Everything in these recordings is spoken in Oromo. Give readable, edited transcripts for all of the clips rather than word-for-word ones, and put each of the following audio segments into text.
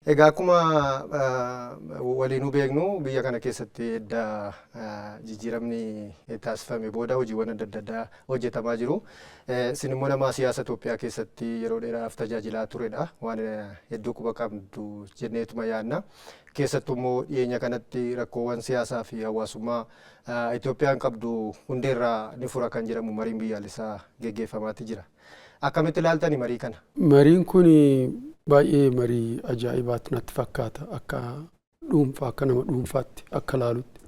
Egaa akkuma waliin beeknu biyya kana keessatti edda jijjiiramni taasifame booda hojiiwwan adda addaa hojjetamaa jiru. Isin immoo nama siyaasa Itoophiyaa keessatti yeroo dheeraaf tajaajilaa turedha. Waan hedduu quba qabdu jenneetuma yaadna. Keessattuu immoo dhiyeenya kanatti rakkoowwan siyaasaa fi hawaasummaa Itoophiyaan qabdu hundeerraa ni fura kan jedhamu mariin biyyaalessaa geggeeffamaatti jira. Akkamitti ilaaltani marii kana? Mariin kun baay'ee marii ajaa'ibaatti natti fakkaata akka dhuunfaa akka nama dhuunfaatti akka laalutti.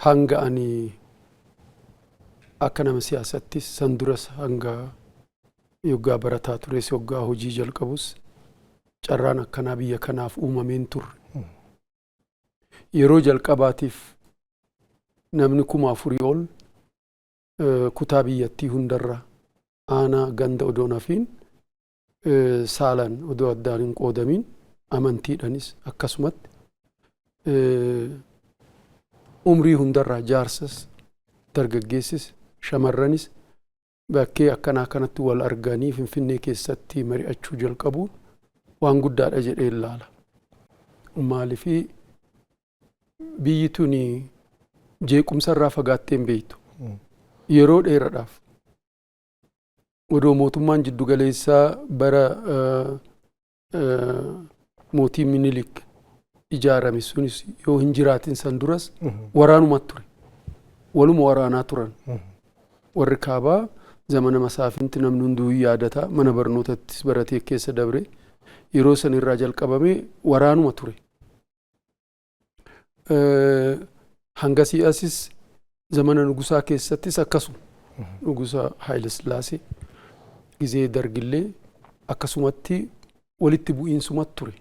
Hanga ani akka nama siyaasattis san duras hanga yoggaa barataa tures yoggaa hojii jalqabus carraan akkanaa biyya kanaaf uumameen turre. Yeroo jalqabaatiif namni 4,000 ol kutaa biyyattii hundarra aanaa ganda odoo nafiin saalan odoo addaan hin qoodamin amantiidhanis akkasumatti umrii hundarraa jaarsas dargaggeessis shamarranis bakkee akkanaa kanatti wal arganii Finfinnee keessatti mari'achuu jalqabuun waan guddaadha jedhee ilaala. Maaliifii biyyi tuni jeequmsarraa fagaattee hin beektu. Yeroo dheeraadhaaf odoo mootummaan jiddu galeessaa bara mootii Minilik ijaarame sunis yoo hin jiraatin san duras waraanuma ture. Waluma waraanaa turan. Warri kaabaa zamana masaafinti namni hunduu yaadata mana barnootattis baratee keessa dabre yeroo san irraa jalqabame waraanuma ture. Hanga si'asis zamana nugusaa keessattis akkasuma nugusaa Haayile Sillaasee gizee dargillee akkasumatti walitti bu'iinsuma ture.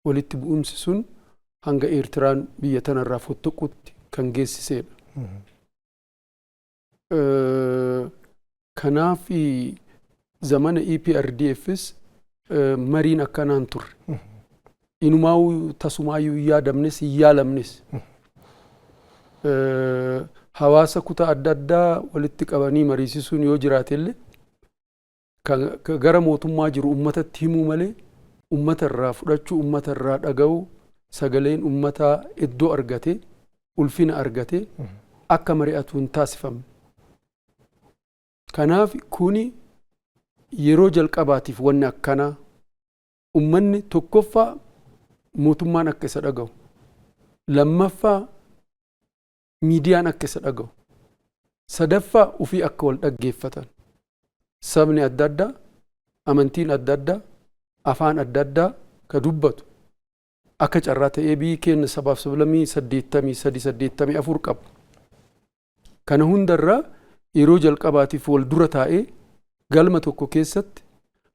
Walitti bu'iinsi sun hanga Eertiraan biyya tanarraa fottoquutti kan geessisedha. Kanaaf zamana EPRDFs mariin akkanaan turre. Inumaa tasumaayyuu hin yaadamnes hin yaalamnes. Hawaasa kutaa adda addaa walitti qabanii mariisisuun yoo jiraatellee gara mootummaa jiru ummatatti himuu malee ummata irraa fudhachuu ummata irraa dhaga'uu sagaleen ummataa iddoo argate ulfina argate akka mari'atu hin taasifamne. Kanaaf kuni yeroo jalqabaatiif wanni akkanaa ummanni tokkoffaa mootummaan akka isa dhaga'u lammaffaa miidiyaan akka isa dhaga'u sadaffaa ufii akka wal dhaggeeffatan sabni adda addaa amantiin adda addaa afaan adda addaa ka dubbatu akka carraa ta'ee biyyi keenya sabaaf sablammii 83-84 qabu. Kana hundarraa yeroo jalqabaatiif wal dura taa'ee galma tokko keessatti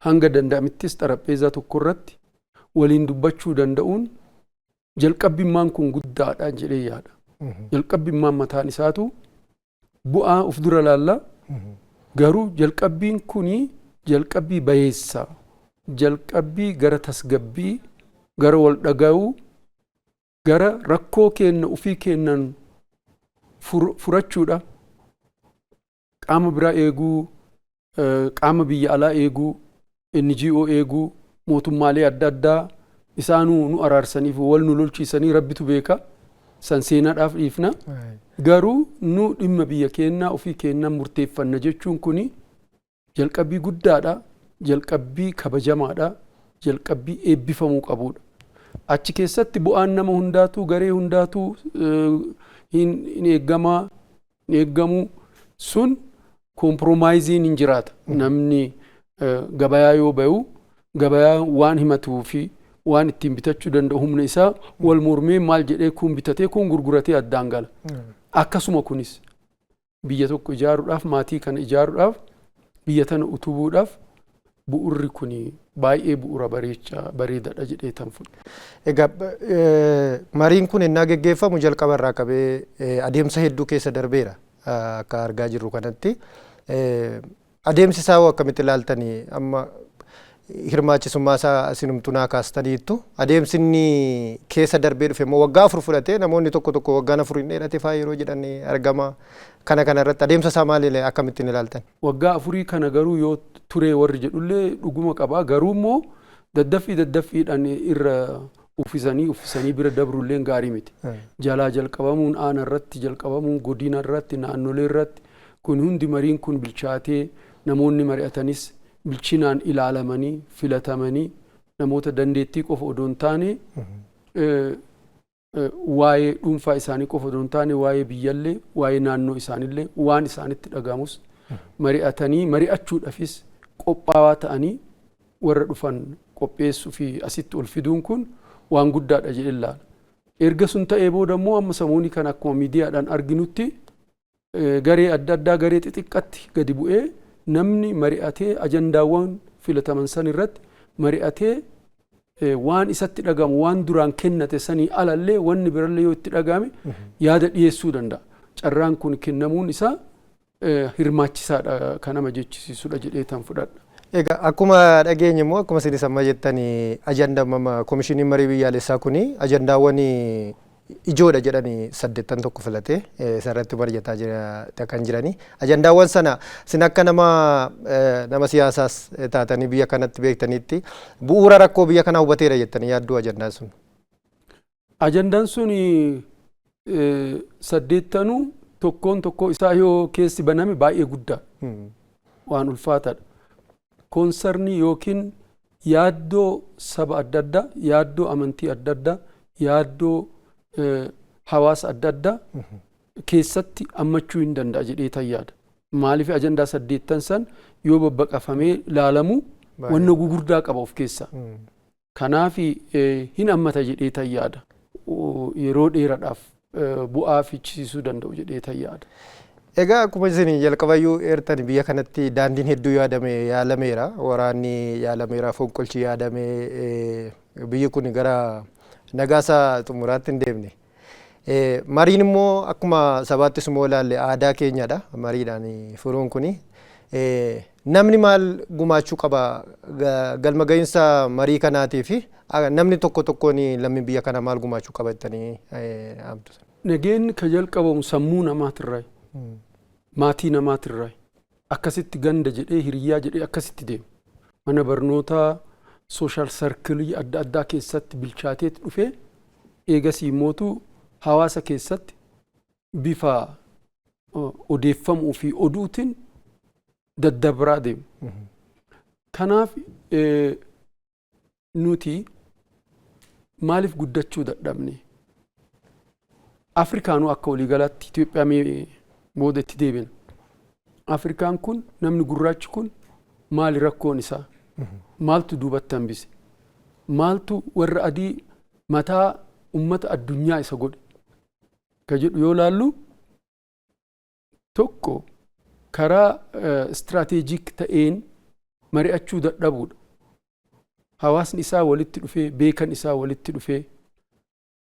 hanga danda'amittis xarapheezaa tokko irratti waliin dubbachuu danda'uun jalqabbimmaan kun guddaadha jedhee yaada. Jalqabbimmaan mataan isaatu bu'aa of dura laallaa garuu jalqabbiin kuni jalqabbii bayeessaa jalqabbii gara tasgabbii gara wal dhaga'uu gara rakkoo kenna ufii kennan furachuudha. Qaama biraa eeguu qaama biyya alaa eeguu NGO eeguu mootummaalee adda addaa isaanuu nu araarsaniif wal nu lolchiisanii rabbitu beeka. San seenaadhaaf dhiifna garuu nu dhimma biyya keenyaa ofii keenyaa murteeffanna jechuun kuni jalqabbii guddaadha, jalqabbii kabajamaadha, jalqabbii eebbifamuu qabudha. Achi keessatti bu'aan nama hundaatu garee hundaatu hin eeggamu sun kompromaayiziin hin jiraata. Namni gabayaa yoo bayu gabayaa waan himatuu fi waan ittiin bitachuu danda'u humna isaa wal mormee maal jedhee kun bitatee kun gurguratee addaan gala. Akkasuma kunis biyya tokko ijaaruudhaaf maatii kana ijaaruudhaaf biyya tana utubuudhaaf bu'urri kun baay'ee bu'ura bareedaadha jedhee tan fudhe. Egaa mariin kun innaa geggeeffamu jalqabarraa qabee adeemsa hedduu keessa darbeera akka argaa jirru kanatti. Adeemsi isaa akkamitti ilaaltanii amma hirmaachisummaa isaa isinumtuu naa kaastaniittu adeemsi inni keessa darbee dhufe immoo waggaa 4 fudhatee namoonni tokko waggaa 4 hin dheerate fa'aa yeroo jedhan argama. Kana irratti adeemsa isaa maaliilee akkamittiin ilaaltan? Waggaa 4 kana garuu yoo ture warri jedhullee dhuguma qaba. Garuu immoo daddaffiidhaan irra uffisanii bira dabrullee gaarii miti. Jalaa jalqabamuun aana irratti jalqabamuun godina irratti naannolee irratti kun hundi mariin kun bilchaatee namoonni mari'atanis bilchinaan ilaalamanii filatamanii namoota dandeettii qofa odoo hin taane waa'ee dhuunfaa isaanii qofa odoo hin taane waa'ee biyyallee waa'ee naannoo isaanillee waan isaanitti dhagahamus mari'atanii mari'achuudhaafis qophaawaa ta'anii warra dhufan qopheessuu fi asitti ol fiduun kun waan guddaadha jedhee ilaala. Erga sun ta'ee booda immoo amma samuunii kan akkuma miidiyaadhaan arginutti garee adda addaa garee xixiqqatti gadi bu'ee namni mari'atee ajandaawwan filataman san irratti mari'atee waan isatti dhagamu waan duraan kennate sanii alallee wanni birallee yoo itti dhagame yaada dhiyeessuu danda'a. Carraan kun kennamuun isaa hirmaachisaadha kan nama jechisiisudha jedhee tan fudhadha. Egaa akkuma dhageenye immoo akkuma isin amma jettanii ajandaan komishiniin marii biyyaalessaa kuni ajandaawwan ijoodha jedhanii 81 filatee sarratti mari'ataa kan jiranii. Ajandaawwan sana sin akka nama siyaasaas taatanii biyya kanatti beektanitti bu'uura rakkoo biyya kanaa hubateera jettanii yaadduu ajandaan sun? Ajandaan sun 80 tokko isaa yoo keessi baname baay'ee guddaa waan ulfaataadha. Koonsarnii yookiin yaaddoo saba adda addaa, yaaddoo amantii adda addaa, yaaddoo hawaasa adda addaa keessatti hammachuu hin danda'a jedhee tan yaada. Maaliif ajandaa 80 san yoo babbaqafamee laalamu wanna gugurdaa qaba of keessaa. Kanaaf hin hammata jedhee tan yaada. Yeroo dheeraadhaaf bu'aa fichisiisuu danda'u jedhee tan yaada. Egaa akkuma isin jalqabayyuu eertan biyya kanatti daandiin hedduu yaalameera. Waraanni yaalameera, fonqolchi yaadamee biyyi kun gara nagaasaa xumuraatti hin deemne. Mariin immoo akkuma sabaattis immoo ilaalle aadaa keenyadha. Mariidhaan furuun kuni. Namni maal gumaachuu qaba galma gahinsa marii kanaatii fi namni tokkoon lammiin biyya kana maal gumaachuu qaba jettanii amtu? Nageenyi ka jalqabamu sammuu namaatirraa. Maatii namaatirraa. Akkasitti ganda jedhee hiriyyaa jedhee akkasitti deema. Mana barnootaa sooshaal sarkilii adda addaa keessatti bilchaateetti dhufee eegasii mootuu hawaasa keessatti bifa odeeffamuu fi oduutiin daddabraa deemu. Kanaaf nuti maaliif guddachuu dadhabne? Afrikaanuu akka waliigalaatti Itoophiyaa booda itti deebina. Afrikaan kun namni gurraachi kun maali rakkoon isaa? Maaltu duubatti hambise? Maaltu warra adii mataa ummata addunyaa isa godhe? Ka jedhu yoo laallu tokko karaa istiraatiijiik ta'een mari'achuu dadhabuudha. Hawaasni isaa walitti dhufee, beekan isaa walitti dhufee,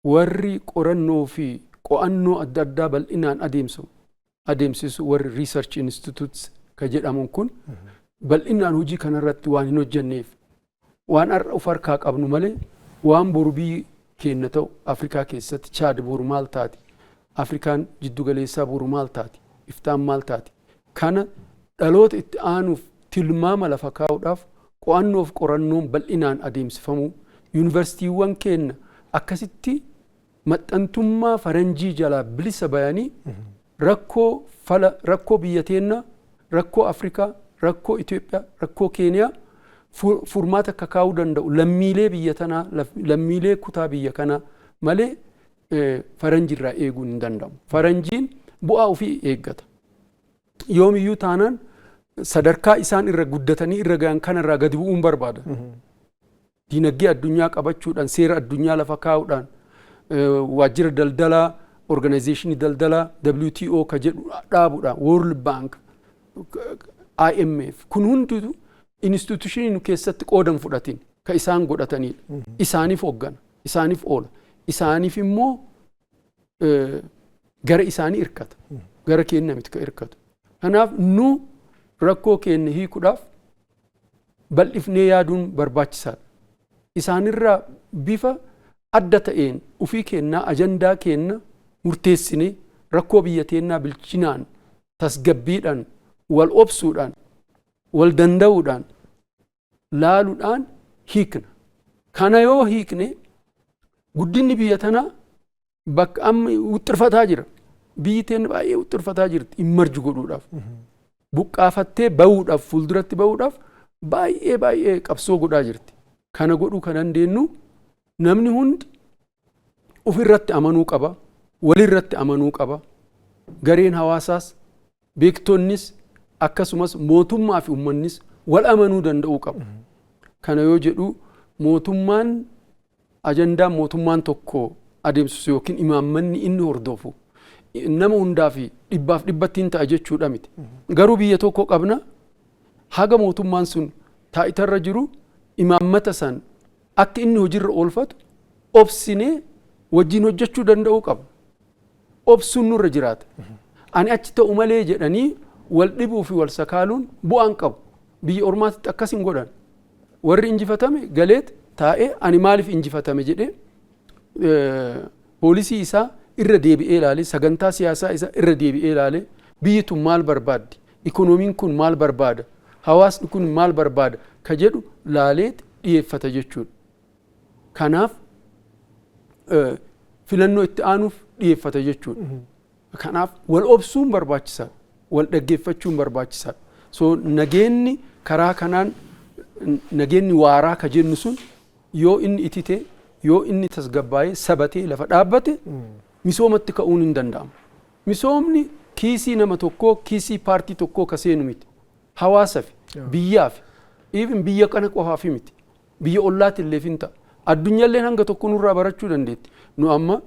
warri qorannoo fi qo'annoo adda addaa bal'inaan adeemsisu warri research institutes ka jedhamuun kun bal'inaan hojii kanarratti waan hin hojjenneef waan har'a of harkaa qabnu malee waan boru biyyi keenya ta'u Afrikaa keessatti Chaad boru maal taati? Afrikaan jiddugaleessaa boru maal taati? Iftaan maal taati? Kana dhaloota itti aanuuf tilmaama lafa kaa'uudhaaf qo'annoof qorannoon bal'inaan adeemsifamu yuunivarsiitiiwwan keenya akkasitti maxxantummaa faranjii jalaa bilisa bayanii rakkoo biyya teennaa, rakkoo Afrikaa, rakkoo Itoophiyaa, rakkoo Keeniyaa furmaata akka kaa'uu danda'u lammiilee biyya tanaa, lammiilee kutaa biyya kanaa malee faranjiirraa eeguun hin danda'amu. Faranjiin bu'aa ofii eeggata. Yoomiyyuu taanaan sadarkaa isaan irra guddatanii irra gahan kanarraa gadi bu'uun barbaada. Diinagdee addunyaa qabachuudhaan, seera addunyaa lafa kaa'uudhaan, waajjira daldalaa, organizationii daldalaa, WTO ka jedhu dhaabuudhaan, World Bank, IMF kun hunditu institutionii nu keessatti qoodan fudhatiin ka isaan godhatanidha. Isaaniif hoggana, isaaniif oola. Isaaniif immoo gara isaanii irkata. Gara keenya miti ka irkatu. Kanaaf nu rakkoo keenya hiikuudhaaf bal'ifnee yaaduun barbaachisaadha. Isaanirraa bifa adda ta'een ufii kennaa ajandaa kenna murteessinee rakkoo biyya teennaa bilchinaan tasgabbiidhaan wal obsuudhaan wal danda'uudhaan laaluudhaan hiikna. Kana yoo hiikne guddinni biyya tanaa bakka amma uxxirfataa jira. Biyyi teenya baay'ee uxxirfataa jirti immarji godhuudhaaf. Buqqaafattee bahuudhaaf fuulduratti bahuudhaaf baay'ee qabsoo godhaa jirti. Kana godhuu kan dandeenyu namni hundi ofirratti amanuu qaba, walirratti amanuu qaba. Gareen hawaasaas, beektonnis akkasumas mootummaa fi uummannis wal amanuu danda'uu qaba. Kana yoo jedhu mootummaan ajandaan mootummaan tokko adeemsisu yookiin imaammanni inni hordofu nama hundaa fi dhibbaaf dhibbattiin ta'a jechuudha miti. Garuu biyya tokko qabna haga mootummaan sun taa'itarra jiru imaammata san akka inni hojiirra oolfatu obsinee wajjin hojjechuu danda'uu qaba. Obsuun nurra jiraata. Ani achi ta'u malee jedhanii wal dhibuu fi wal sakaaluun bu'aan qabu. Biyya ormaatitti akkas hin godhan. Warri injifatame galeet taa'ee ani maaliif injifatame jedhee poolisii isaa irra deebi'ee ilaalee sagantaa siyaasaa isaa irra deebi'ee ilaalee biyyi tun maal barbaaddi? Ikoonomiin kun maal barbaada? Hawaasni kun maal barbaada? Ka jedhu laaleet dhiyeeffata jechuudha. Kanaaf filannoo itti aanuuf dhiyeeffata jechuudha. Kanaaf wal obsuun barbaachisaadha. Wal dhaggeeffachuun barbaachisaadha. So nageenni karaa kanaan nageenni waaraa ka jennu sun yoo inni itite yoo inni tasgabbaa'ee sabatee lafa dhaabbate misoomatti ka'uun hin danda'amu. Misoomni kiisii nama tokkoo kiisii paartii tokkoo ka seenu miti. Hawaasaaf biyyaaf even biyya kana qofaaf miti. Biyya ollaatti illee fin ta'a. Addunyaallee hanga tokko nurraa barachuu dandeetti. Nu amma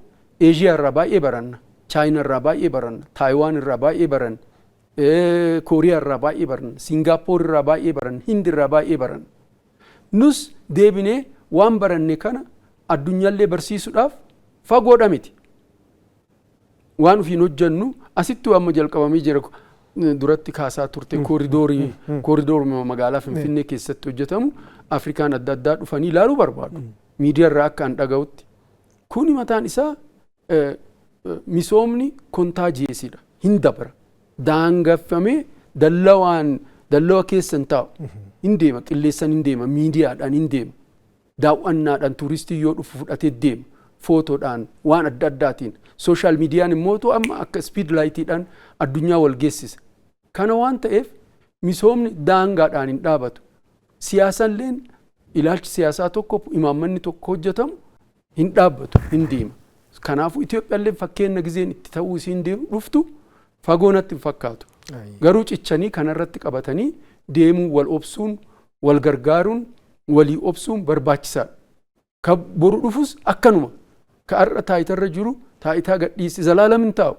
Eeshiyaa irraa baay'ee baranna. Chaayinaa irraa baay'ee baranna. Taayiwaan irraa baay'ee baranna. Kooriyaa irraa baay'ee baranna. Singaappoor irraa baay'ee baranna. Hindi irraa baay'ee baranna. Nus deebinee waan baranne kana addunyaallee barsiisuudhaaf fagoodha miti. Waan ofiin hojjennu asitti amma jalqabamee jira duratti kaasaa turte kooridoorii magaalaa Finfinnee keessatti hojjetamu Afrikaan adda addaa dhufanii ilaaluu barbaadu. Miidiyaa irraa akka an dhaga'utti. Kuni mataan isaa misoomni kontaajiyeesiidha. Hin dabara. Daangeffamee dallawa keessa hin taa'u. Hin deema qilleensaan hin deema miidiyaadhaan hin deema. Daawwannaadhaan tuuristii yoo dhufu fudhatee deema. Footoodhaan waan adda addaatiin. Sooshaal miidiyaan immoo amma akka spiid laayitiidhaan addunyaa wal geessisa. Kana waan ta'eef misoomni daangaadhaan hin dhaabatu. Siyaasalleen ilaalchi siyaasaa tokko imaammanni tokko hojjetamu hin dhaabbatu hin deema. Kanaafuu Itoophiyaallee fakkeenya gizeen itti ta'uu isiin dhuftu fagoonatti hin fakkaatu. Garuu cichanii kanarratti qabatanii deemuu wal obsuun wal gargaaruun walii obsuun barbaachisaadha. Ka boru dhufus akkanuma. Ka har'a taayitarra jiru taayitaa gadhiisi zalaalam hin taa'u.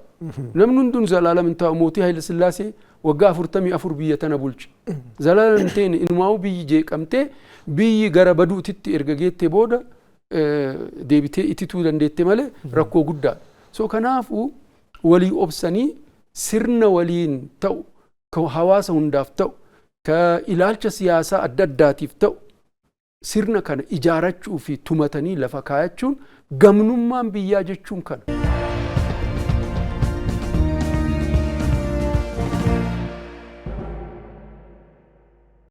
Namni hunduun zalaalam hin taa'u. Mootii Haayile Sillaasee waggaa 44 biyya tana bulche. Zalaalam hin ta'in inumaa'u biyyi jeeqamtee biyyi gara baduutitti erga geettee booda deebitee itituu dandeette malee rakkoo guddaa. So kanaafuu walii obsanii sirna waliin ta'u ka hawaasa hundaaf ta'u ka ilaalcha siyaasaa adda addaatiif ta'u sirna kana ijaarachuu fi tumatanii lafa kaayachuun gamnummaan biyyaa jechuun kana.